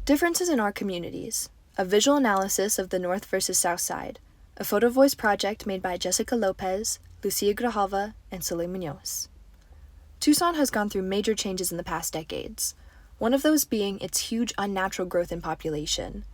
Differences in our communities, a visual analysis of the North versus South Side, a photo voice project made by Jessica Lopez, Lucia Grijalva, and Soleil Munoz. Tucson has gone through major changes in the past decades, one of those being its huge unnatural growth in population.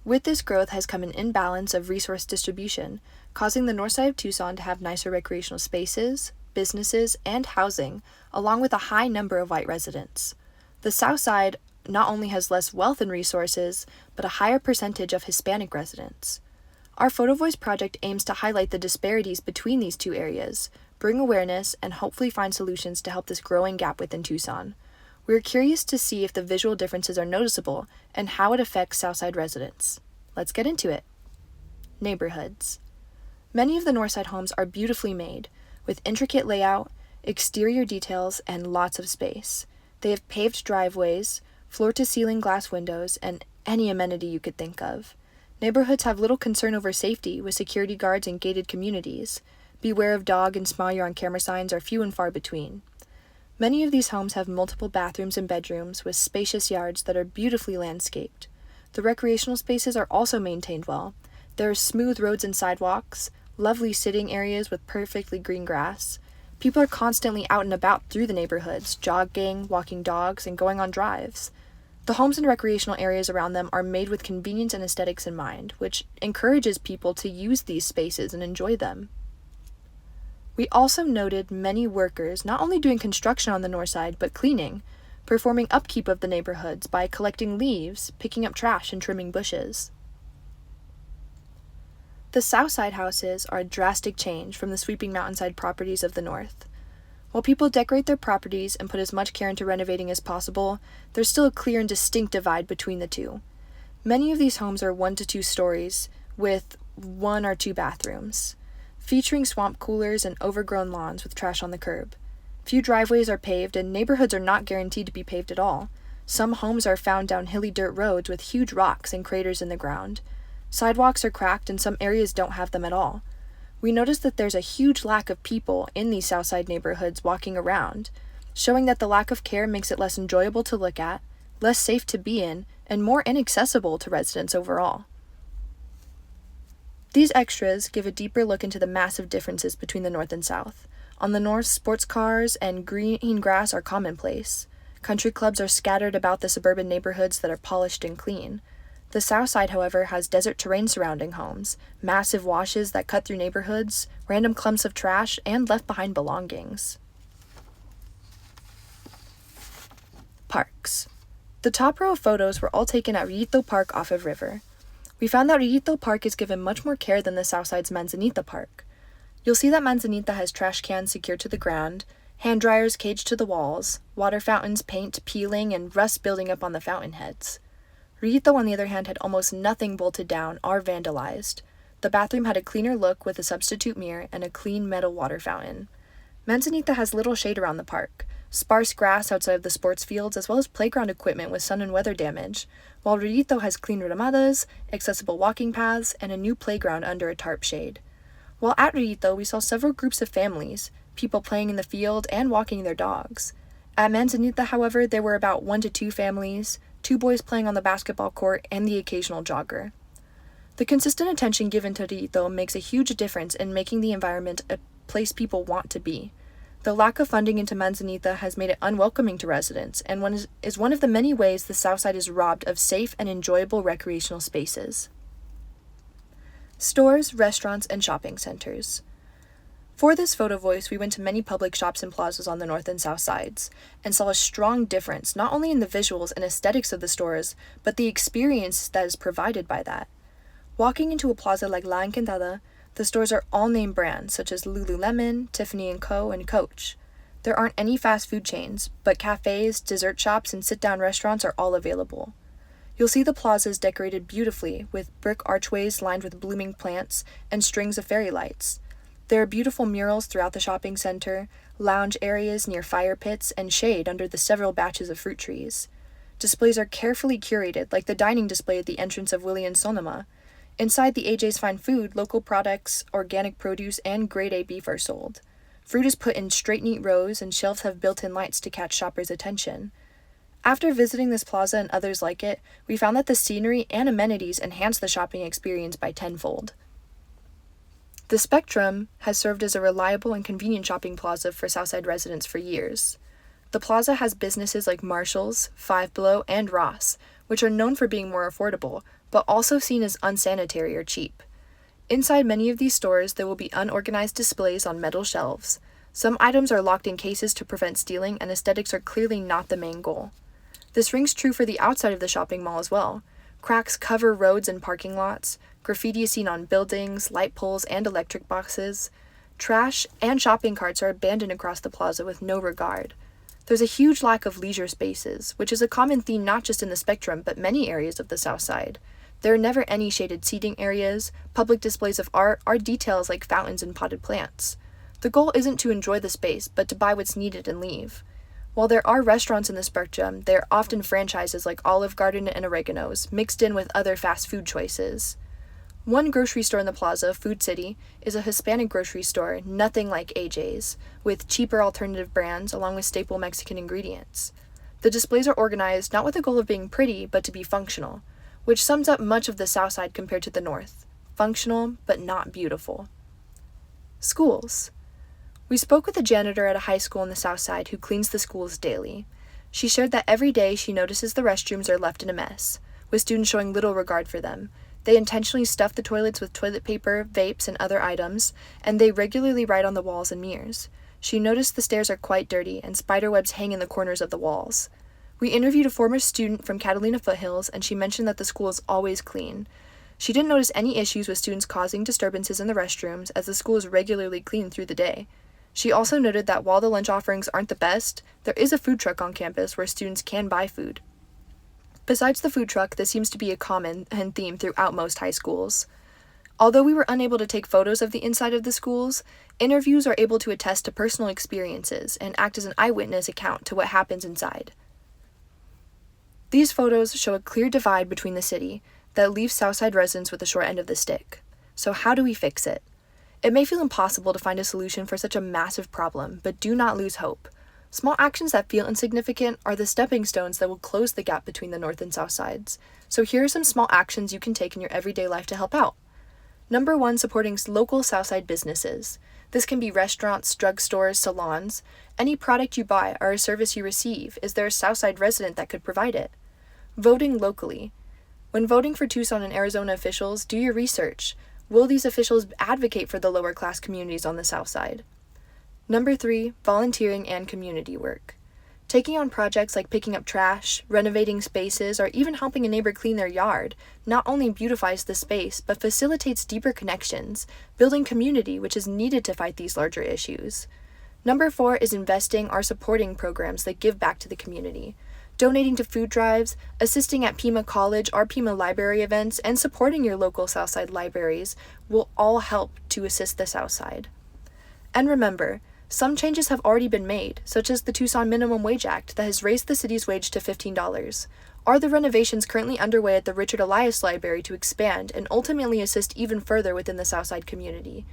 With this growth has come an imbalance of resource distribution, causing the north side of Tucson to have nicer recreational spaces, businesses, and housing, along with a high number of white residents. The south side not only has less wealth and resources, but a higher percentage of Hispanic residents. Our Photo Voice project aims to highlight the disparities between these two areas, bring awareness, and hopefully find solutions to help this growing gap within Tucson. We are curious to see if the visual differences are noticeable and how it affects Southside residents. Let's get into it. Neighborhoods. Many of the Northside homes are beautifully made, with intricate layout, exterior details, and lots of space. They have paved driveways, floor-to-ceiling glass windows, and any amenity you could think of. Neighborhoods have little concern over safety with security guards and gated communities. Beware of dog and smile you're on camera signs are few and far between. Many of these homes have multiple bathrooms and bedrooms with spacious yards that are beautifully landscaped. The recreational spaces are also maintained well. There are smooth roads and sidewalks, lovely sitting areas with perfectly green grass. People are constantly out and about through the neighborhoods, jogging, walking dogs, and going on drives. The homes and recreational areas around them are made with convenience and aesthetics in mind, which encourages people to use these spaces and enjoy them. We also noted many workers not only doing construction on the north side, but cleaning, performing upkeep of the neighborhoods by collecting leaves, picking up trash, and trimming bushes. The south side houses are a drastic change from the sweeping mountainside properties of the north. While people decorate their properties and put as much care into renovating as possible, there's still a clear and distinct divide between the two. Many of these homes are 1 to 2 stories, with 1 or 2 bathrooms, featuring swamp coolers and overgrown lawns with trash on the curb. Few driveways are paved, and neighborhoods are not guaranteed to be paved at all. Some homes are found down hilly dirt roads with huge rocks and craters in the ground. Sidewalks are cracked, and some areas don't have them at all. We noticed that there's a huge lack of people in these Southside neighborhoods walking around, showing that the lack of care makes it less enjoyable to look at, less safe to be in, and more inaccessible to residents overall. These extras give a deeper look into the massive differences between the North and South. On the North, sports cars and green grass are commonplace. Country clubs are scattered about the suburban neighborhoods that are polished and clean. The south side, however, has desert terrain surrounding homes, massive washes that cut through neighborhoods, random clumps of trash, and left-behind belongings. Parks. The top row of photos were all taken at Rillito Park off of River. We found that Rillito Park is given much more care than the south side's Manzanita Park. You'll see that Manzanita has trash cans secured to the ground, hand dryers caged to the walls, water fountains, paint peeling, and rust building up on the fountain heads. Rillito, on the other hand, had almost nothing bolted down or vandalized. The bathroom had a cleaner look with a substitute mirror and a clean metal water fountain. Manzanita has little shade around the park, sparse grass outside of the sports fields, as well as playground equipment with sun and weather damage, while Rillito has clean ramadas, accessible walking paths, and a new playground under a tarp shade. While at Rillito, we saw several groups of families, people playing in the field and walking their dogs. At Manzanita, however, there were about 1 to 2 families, 2 boys playing on the basketball court, and the occasional jogger. The consistent attention given to Rillito makes a huge difference in making the environment a place people want to be. The lack of funding into Manzanita has made it unwelcoming to residents, and is one of the many ways the south side is robbed of safe and enjoyable recreational spaces. Stores, restaurants, and shopping centers. For this photo voice, we went to many public shops and plazas on the north and south sides, and saw a strong difference not only in the visuals and aesthetics of the stores, but the experience that is provided by that. Walking into a plaza like La Encantada, the stores are all name brands such as Lululemon, Tiffany & Co., and Coach. There aren't any fast food chains, but cafes, dessert shops, and sit-down restaurants are all available. You'll see the plazas decorated beautifully with brick archways lined with blooming plants and strings of fairy lights. There are beautiful murals throughout the shopping center, lounge areas near fire pits, and shade under the several batches of fruit trees. Displays are carefully curated, like the dining display at the entrance of Willie and Sonoma. Inside the AJ's Fine Food, local products, organic produce, and grade A beef are sold. Fruit is put in straight, neat rows, and shelves have built-in lights to catch shoppers' attention. After visiting this plaza and others like it, we found that the scenery and amenities enhance the shopping experience by tenfold. The Spectrum has served as a reliable and convenient shopping plaza for Southside residents for years. The plaza has businesses like Marshall's, Five Below, and Ross, which are known for being more affordable, but also seen as unsanitary or cheap. Inside many of these stores, there will be unorganized displays on metal shelves. Some items are locked in cases to prevent stealing, and aesthetics are clearly not the main goal. This rings true for the outside of the shopping mall as well. Cracks cover roads and parking lots, graffiti is seen on buildings, light poles, and electric boxes. Trash and shopping carts are abandoned across the plaza with no regard. There's a huge lack of leisure spaces, which is a common theme not just in the Spectrum, but many areas of the South Side. There are never any shaded seating areas, public displays of art, or details like fountains and potted plants. The goal isn't to enjoy the space, but to buy what's needed and leave. While there are restaurants in the Spectrum, they are often franchises like Olive Garden and Oregano's, mixed in with other fast food choices. One grocery store in the plaza, Food City, is a Hispanic grocery store, nothing like AJ's, with cheaper alternative brands along with staple Mexican ingredients. The displays are organized not with the goal of being pretty, but to be functional, which sums up much of the South Side compared to the North. Functional, but not beautiful. Schools. We spoke with a janitor at a high school in the South Side who cleans the schools daily. She shared that every day she notices the restrooms are left in a mess, with students showing little regard for them. They intentionally stuff the toilets with toilet paper, vapes, and other items, and they regularly write on the walls and mirrors. She noticed the stairs are quite dirty, and spider webs hang in the corners of the walls. We interviewed a former student from Catalina Foothills, and she mentioned that the school is always clean. She didn't notice any issues with students causing disturbances in the restrooms, as the school is regularly cleaned through the day. She also noted that while the lunch offerings aren't the best, there is a food truck on campus where students can buy food. Besides the food truck, this seems to be a common theme throughout most high schools. Although we were unable to take photos of the inside of the schools, interviews are able to attest to personal experiences and act as an eyewitness account to what happens inside. These photos show a clear divide between the city that leaves Southside residents with the short end of the stick. So how do we fix it? It may feel impossible to find a solution for such a massive problem, but do not lose hope. Small actions that feel insignificant are the stepping stones that will close the gap between the North and South Sides. So here are some small actions you can take in your everyday life to help out. Number 1, supporting local Southside businesses. This can be restaurants, drugstores, salons. Any product you buy or a service you receive, is there a Southside resident that could provide it? Voting locally. When voting for Tucson and Arizona officials, do your research. Will these officials advocate for the lower class communities on the South Side? Number 3, volunteering and community work. Taking on projects like picking up trash, renovating spaces, or even helping a neighbor clean their yard not only beautifies the space, but facilitates deeper connections, building community which is needed to fight these larger issues. Number 4 is investing or supporting programs that give back to the community. Donating to food drives, assisting at Pima College or Pima Library events, and supporting your local Southside libraries will all help to assist the Southside. And remember, some changes have already been made, such as the Tucson Minimum Wage Act that has raised the city's wage to $15, or the renovations currently underway at the Richard Elias Library to expand and ultimately assist even further within the Southside community.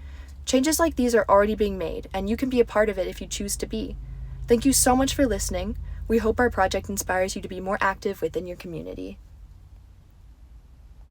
Changes like these are already being made, and you can be a part of it if you choose to be. Thank you so much for listening. We hope our project inspires you to be more active within your community.